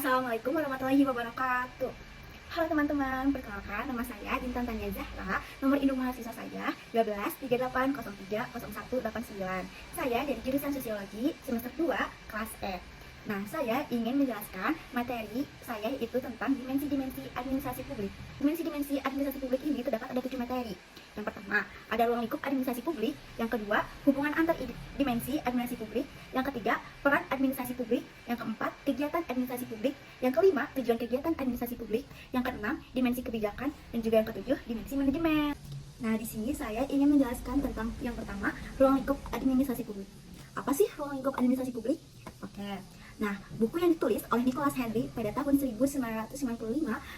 Assalamualaikum warahmatullahi wabarakatuh. Halo teman-teman, perkenalkan nama saya Intan Tania Zahra. Nomor induk mahasiswa saya 1238030189. Saya dari jurusan Sosiologi semester 2 kelas E. Nah, saya ingin menjelaskan materi saya yaitu tentang dimensi-dimensi administrasi publik. Dimensi-dimensi administrasi publik ini terdapat ada 7 materi. Yang pertama, ada ruang lingkup administrasi publik. Yang kedua, hubungan antar dimensi administrasi publik. Yang ketiga, peran administrasi publik. Yang keempat, kegiatan administrasi publik. Yang kelima, tujuan kegiatan administrasi publik. Yang keenam, dimensi kebijakan. Dan juga yang ketujuh, dimensi manajemen. Nah, di sini saya ingin menjelaskan tentang yang pertama, ruang lingkup administrasi publik. Apa sih ruang lingkup administrasi publik? Oke. Nah, buku yang ditulis oleh Nicholas Henry pada tahun 1995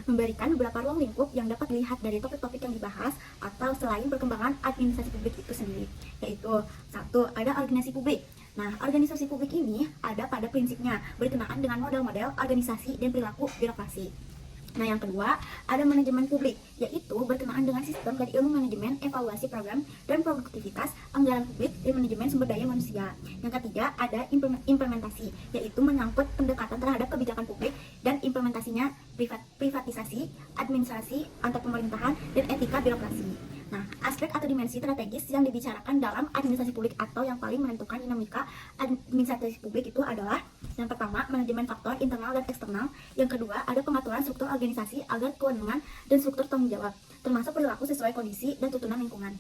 memberikan beberapa ruang lingkup yang dapat dilihat dari topik-topik yang dibahas atau selain perkembangan administrasi publik itu sendiri. Yaitu, satu, ada organisasi publik. Nah, organisasi publik ini ada pada prinsipnya berkenaan dengan model-model organisasi dan perilaku birokrasi. Nah, yang kedua, ada manajemen publik, yaitu berkenaan dengan sistem dari ilmu manajemen, evaluasi program, dan produktivitas, anggaran publik, dan manajemen sumber daya manusia. Yang ketiga, ada implementasi, yaitu menyangkut pendekatan terhadap kebijakan publik dan implementasinya privatisasi, administrasi, antar pemerintahan, dan etika birokrasi. Nah, aspek atau dimensi strategis yang dibicarakan dalam administrasi publik atau yang paling menentukan dinamika administrasi publik itu adalah yang pertama, manajemen faktor internal dan eksternal. Yang kedua, ada pengaturan struktur organisasi agar kewenangan dan struktur tanggung jawab, termasuk perilaku sesuai kondisi dan tuntunan lingkungan.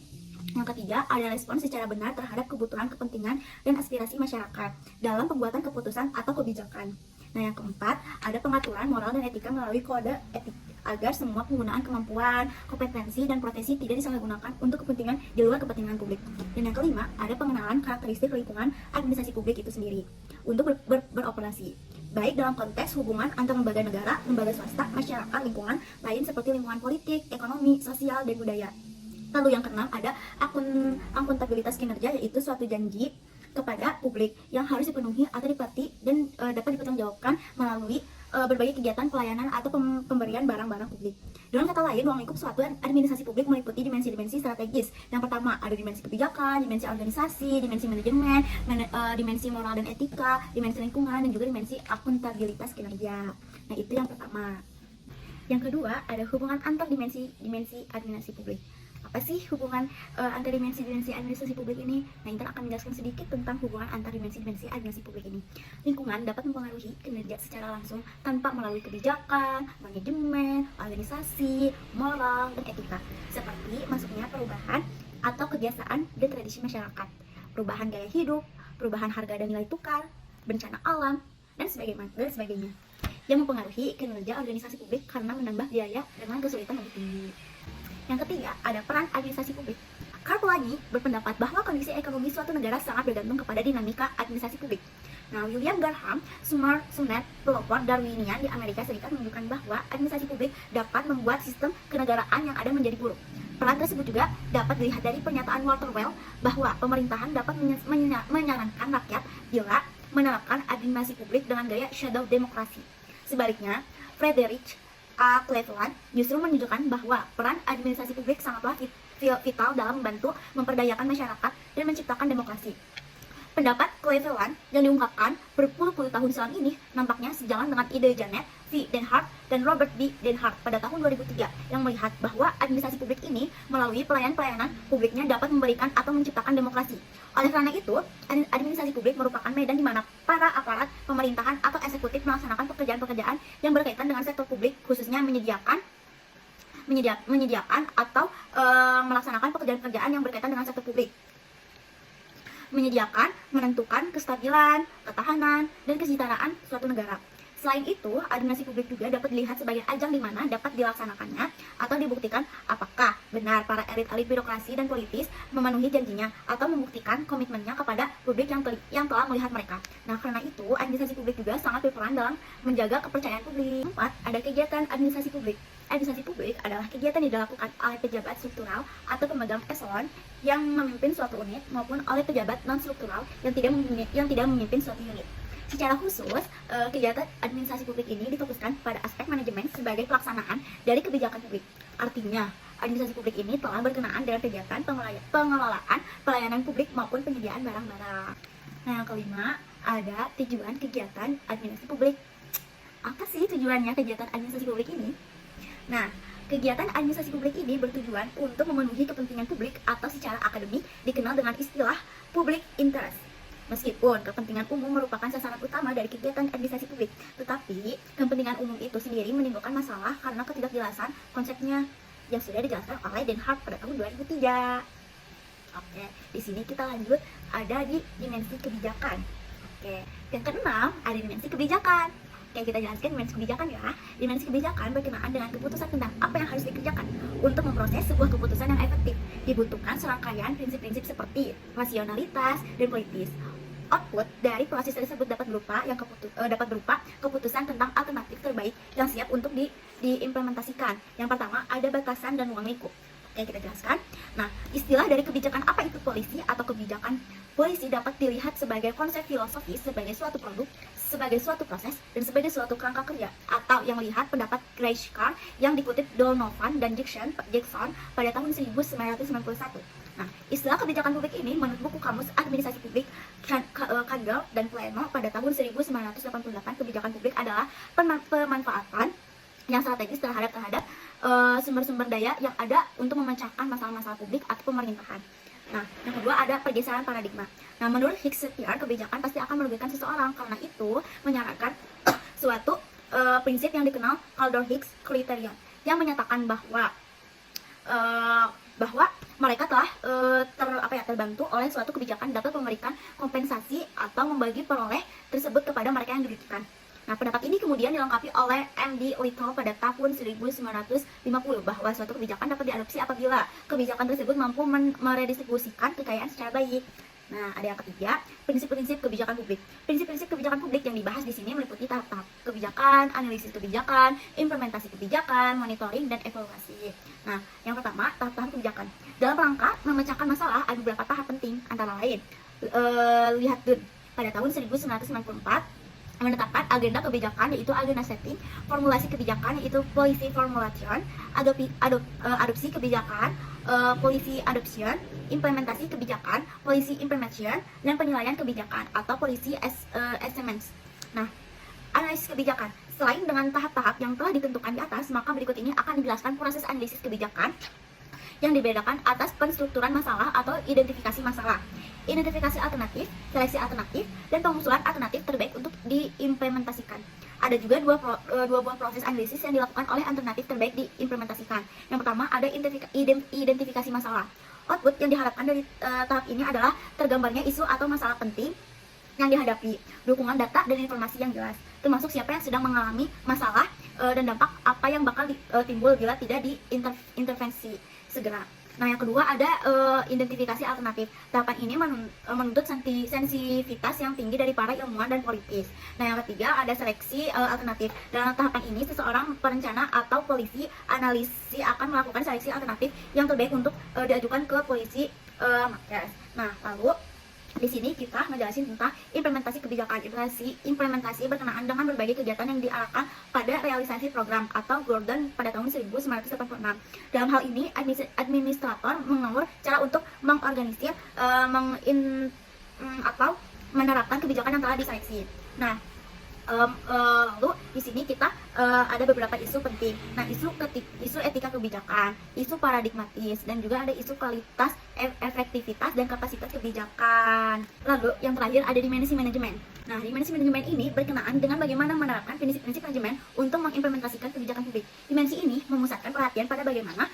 Yang ketiga, ada respons secara benar terhadap kebutuhan, kepentingan, dan aspirasi masyarakat dalam pembuatan keputusan atau kebijakan. Nah, yang keempat, ada pengaturan moral dan etika melalui kode etik agar semua penggunaan kemampuan, kompetensi, dan profesi tidak disalahgunakan untuk kepentingan di luar kepentingan publik. Dan yang kelima, ada pengenalan karakteristik lingkungan administrasi publik itu sendiri untuk beroperasi, baik dalam konteks hubungan antar lembaga negara, lembaga swasta, masyarakat, lingkungan lain seperti lingkungan politik, ekonomi, sosial, dan budaya. Lalu yang keenam, ada akuntabilitas kinerja, yaitu suatu janji kepada publik yang harus dipenuhi atau dipati dan dapat dipertanggungjawabkan melalui berbagai kegiatan pelayanan atau pemberian barang-barang publik. Dengan kata lain, ruang lingkup suatu administrasi publik meliputi dimensi-dimensi strategis. Yang pertama, ada dimensi kebijakan, dimensi organisasi, dimensi manajemen, dimensi moral dan etika, dimensi lingkungan, dan juga dimensi akuntabilitas kinerja. Nah, itu yang pertama. Yang kedua, ada hubungan antar dimensi administrasi publik. Apa sih hubungan antar dimensi administrasi publik ini? Nah, Intan akan menjelaskan sedikit tentang hubungan antar dimensi administrasi publik ini. Lingkungan dapat mempengaruhi kinerja secara langsung tanpa melalui kebijakan, manajemen, organisasi, moral, dan etika. Seperti masuknya perubahan atau kebiasaan dan tradisi masyarakat, perubahan gaya hidup, perubahan harga dan nilai tukar, bencana alam, dan sebagainya. Yang mempengaruhi kinerja organisasi publik karena menambah biaya dengan kesulitan lebih tinggi. Yang ketiga, ada peran administrasi publik. Karl Polanyi berpendapat bahwa kondisi ekonomi suatu negara sangat bergantung kepada dinamika administrasi publik. Nah, William Graham Sunet, pelopor Darwinian di Amerika Serikat, menunjukkan bahwa administrasi publik dapat membuat sistem kenegaraan yang ada menjadi buruk. Peran tersebut juga dapat dilihat dari pernyataan Walter Well bahwa pemerintahan dapat menyarankan rakyat bila menerapkan administrasi publik dengan gaya shadow demokrasi. Sebaliknya, Frederick A. Cleveland justru menunjukkan bahwa peran administrasi publik sangatlah vital dalam membantu memperdayakan masyarakat dan menciptakan demokrasi. Pendapat Cleveland yang diungkapkan berpuluh-puluh tahun silam ini nampaknya sejalan dengan ide Janet V. Denhart dan Robert B. Denhart pada tahun 2003 yang melihat bahwa administrasi publik ini melalui pelayanan publiknya dapat memberikan atau menciptakan demokrasi. Oleh karena itu, administrasi publik merupakan medan di mana para aparat pemerintahan atau eksekutif melaksanakan pekerjaan-pekerjaan yang berkaitan dengan sektor publik, khususnya menyediakan atau melaksanakan pekerjaan-pekerjaan yang berkaitan dengan sektor publik. Menyediakan, menentukan kestabilan, ketahanan, dan kesejahteraan suatu negara. Selain itu, administrasi publik juga dapat dilihat sebagai ajang di mana dapat dilaksanakannya atau dibuktikan apakah benar para elit-elit birokrasi dan politis memenuhi janjinya atau membuktikan komitmennya kepada publik yang telah melihat mereka. Nah, karena itu, administrasi publik juga sangat berperan dalam menjaga kepercayaan publik. 4. Ada kegiatan administrasi publik. Administrasi publik adalah kegiatan yang dilakukan oleh pejabat struktural atau pemegang eselon yang memimpin suatu unit maupun oleh pejabat non-struktural yang tidak memimpin suatu unit. Secara khusus, kegiatan administrasi publik ini difokuskan pada aspek manajemen sebagai pelaksanaan dari kebijakan publik. Artinya, administrasi publik ini telah berkenaan dengan kegiatan pengelolaan pelayanan publik maupun penyediaan barang-barang. Nah, yang kelima, ada tujuan kegiatan administrasi publik. Apa sih tujuannya kegiatan administrasi publik ini? Nah, kegiatan administrasi publik ini bertujuan untuk memenuhi kepentingan publik atau secara akademik dikenal dengan istilah public interest. Meskipun kepentingan umum merupakan sasaran utama dari kegiatan administrasi publik, tetapi kepentingan umum itu sendiri menimbulkan masalah karena ketidakjelasan konsepnya yang sudah dijelaskan oleh Den Haag pada tahun 2003. Oke, di sini kita lanjut ada di dimensi kebijakan. Oke, yang keenam ada dimensi kebijakan. Oke, kita jelaskan dimensi kebijakan ya. Dimensi kebijakan berkenaan dengan keputusan tentang apa yang harus dikerjakan. Untuk memproses sebuah keputusan yang efektif, dibutuhkan serangkaian prinsip-prinsip seperti rasionalitas dan politis. Output dari proses tersebut dapat berupa keputusan tentang alternatif terbaik yang siap untuk diimplementasikan. Yang pertama ada batasan dan ruang lingkup. Oke, kita jelaskan. Nah, istilah dari kebijakan apa itu polisi atau kebijakan polisi dapat dilihat sebagai konsep filosofis, sebagai suatu produk, sebagai suatu proses, dan sebagai suatu kerangka kerja. Atau yang melihat pendapat Grishkar yang dikutip Donovan dan Jackson pada tahun 1991. Nah, istilah kebijakan publik ini menurut buku Kamus Administrasi Publik Kagel dan Pleno pada tahun 1988, kebijakan publik adalah pemanfaatan yang strategis terhadap sumber-sumber daya yang ada untuk memecahkan masalah-masalah publik atau pemerintahan. Nah, yang kedua ada pergeseran paradigma. Nah, menurut Hicksepier, kebijakan pasti akan merugikan seseorang, karena itu menyarankan suatu prinsip yang dikenal Kaldor-Hicks Criterion yang menyatakan bahwa mereka telah terbantu oleh suatu kebijakan dapat memberikan kompensasi atau membagi peroleh tersebut kepada mereka yang dirugikan. Nah, pendapat ini kemudian dilengkapi oleh M.D. Little pada tahun 1950 bahwa suatu kebijakan dapat diadopsi apabila kebijakan tersebut mampu meredistribusikan kekayaan secara baik. Nah, ada yang ketiga, prinsip-prinsip kebijakan publik. Prinsip-prinsip kebijakan publik yang dibahas di sini meliputi tahap-tahap kebijakan, analisis kebijakan, implementasi kebijakan, monitoring, dan evaluasi. Nah, yang pertama, tahap-tahap kebijakan. Dalam rangka memecahkan masalah, ada beberapa tahap penting, antara lain lihat Dunn pada tahun 1994 menetapkan agenda kebijakan, yaitu agenda setting, formulasi kebijakan, yaitu policy formulation, adopsi kebijakan, policy adoption, implementasi kebijakan, policy implementation, dan penilaian kebijakan atau policy assessments. Nah, analisis kebijakan. Selain dengan tahap-tahap yang telah ditentukan di atas, maka berikut ini akan dijelaskan proses analisis kebijakan yang dibedakan atas penstrukturan masalah atau identifikasi masalah, identifikasi alternatif, seleksi alternatif, dan pengusulan alternatif terbaik untuk diimplementasikan. Ada juga dua buah proses analisis yang dilakukan oleh alternatif terbaik diimplementasikan. Yang pertama ada identifikasi masalah. Output yang diharapkan dari tahap ini adalah tergambarnya isu atau masalah penting yang dihadapi, dukungan data dan informasi yang jelas, termasuk siapa yang sedang mengalami masalah dan dampak apa yang bakal timbul bila tidak diintervensi segera. Nah, yang kedua ada identifikasi alternatif. Tahapan ini menuntut sensitivitas yang tinggi dari para ilmuwan dan politis. Nah, yang ketiga ada seleksi alternatif. Dalam tahapan ini seseorang perencana atau polisi analisi akan melakukan seleksi alternatif yang terbaik untuk diajukan ke polisi Marquez. Nah, lalu di sini kita ngejelasin tentang implementasi kebijakan. Implementasi berkenaan dengan berbagai kegiatan yang diarahkan pada realisasi program atau Gordon pada tahun 1986. Dalam hal ini, administrator mengatur cara untuk mengorganisir, atau menerapkan kebijakan yang telah diseleksi. Nah, lalu di sini kita ada beberapa isu penting. Nah, isu etika kebijakan, isu paradigmatis, dan juga ada isu kualitas, efektivitas, dan kapasitas kebijakan. Lalu yang terakhir ada dimensi manajemen. Nah, dimensi manajemen ini berkenaan dengan bagaimana menerapkan prinsip-prinsip manajemen untuk mengimplementasikan kebijakan publik. Dimensi ini memusatkan perhatian pada bagaimana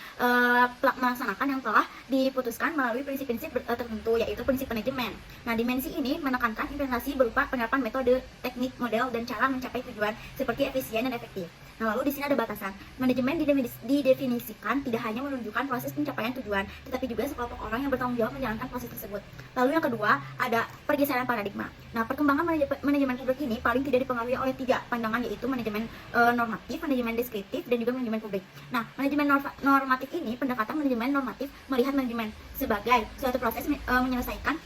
melaksanakan yang telah diputuskan melalui prinsip-prinsip tertentu, yaitu prinsip manajemen. Nah, dimensi ini menekankan implementasi berupa penerapan metode, teknik, model, dan cara mencapai tujuan seperti efisien dan efektif. Nah, lalu di sini ada batasan. Manajemen didefinisikan tidak hanya menunjukkan proses pencapaian tujuan, tetapi juga sekelompok orang yang bertanggung jawab menjalankan proses tersebut. Lalu yang kedua ada pergeseran paradigma. Nah, perkembangan manajemen publik ini paling tidak dipengaruhi oleh tiga pandangan, yaitu manajemen normatif, manajemen deskriptif, dan juga manajemen publik. Nah, manajemen normatif ini, pendekatan manajemen normatif melihat manajemen sebagai suatu proses menyelesaikan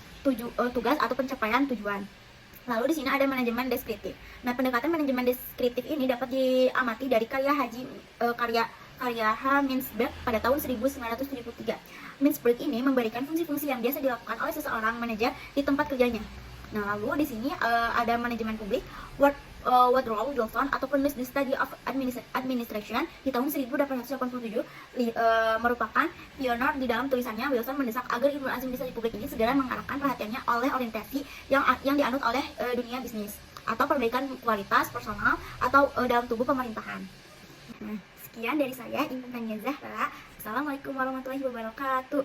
tugas atau pencapaian tujuan. Lalu di sini ada manajemen deskriptif. Nah, pendekatan manajemen deskriptif ini dapat diamati dari karya H. Mintzberg pada tahun 1973. Mintzberg ini memberikan fungsi-fungsi yang biasa dilakukan oleh seseorang manajer di tempat kerjanya. Nah, lalu di sini ada manajemen publik, Woodrow Wilson atau penulis The Study of Administration di tahun 1887 merupakan pionir di dalam tulisannya. Wilson mendesak agar ilmu administrasi publik ini segera mengarahkan perhatiannya oleh orientasi yang dianut oleh dunia bisnis atau perbaikan kualitas personal atau dalam tubuh pemerintahan. Nah, sekian dari saya, Intan Tania Zahra. Assalamualaikum warahmatullahi wabarakatuh.